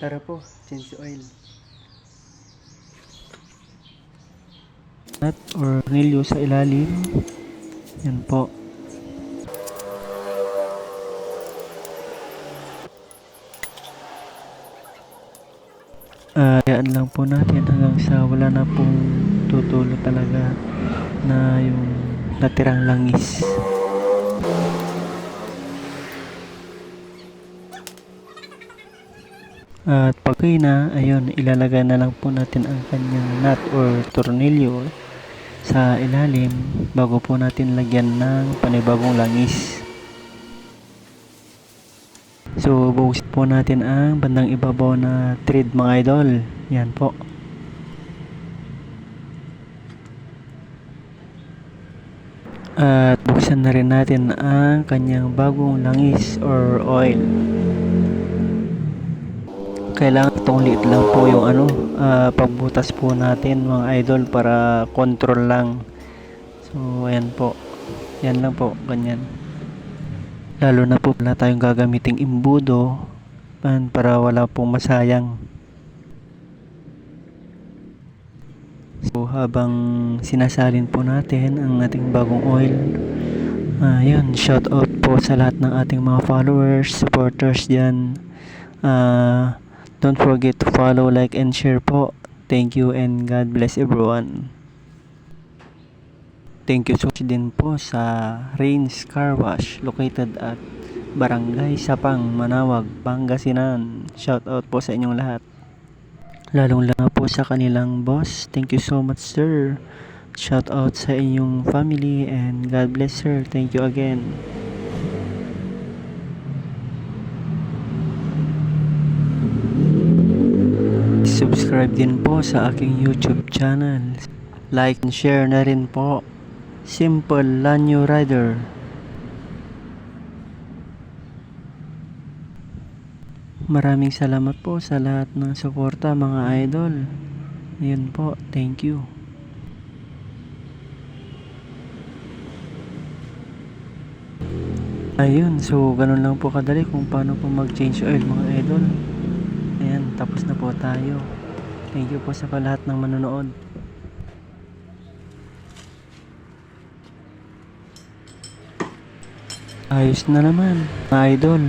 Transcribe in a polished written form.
Tara po, change oil. Nut or tornilyo sa ilalim. Yan po. Hayaan lang po natin hanggang sa wala na pong tutulo talaga na yung natirang langis. At pag na, ayun, ilalagay na lang po natin ang kanyang nut or tornilyo sa ilalim bago po natin lagyan ng panibagong langis. So, buhusin po natin ang bandang ibabaw na thread mga idol. Yan po. At buksan na rin natin ang kanyang bagong langis or oil. Kailangan itong liit lang po yung pagbutas po natin mga idol para control lang. So, ayan po. Yan lang po, ganyan. Lalo na po wala tayong gagamiting imbudo para wala pong masayang. So, habang sinasalin po natin ang ating bagong oil, yun, shout out po sa lahat ng ating mga followers, supporters dyan. Don't forget to follow, like, and share po. Thank you and God bless everyone. Thank you so much din po sa Rains Car Wash located at Barangay Sapang, Manawag, Pangasinan. Shout out po sa inyong lahat. Lalong lalo po sa kanilang boss. Thank you so much, sir. Shout out sa inyong family and God bless, sir. Thank you again. Subscribe din po sa aking YouTube channel. Like and share na rin po. Simple Lanyo Rider. Maraming salamat po sa lahat ng suporta mga idol. Ayun po, thank you. Ayun, so ganun lang po kadali kung paano po mag-change oil mga idol. Ayan, tapos na po tayo. Thank you po sa lahat ng manonood. Ayos na naman, mga idol.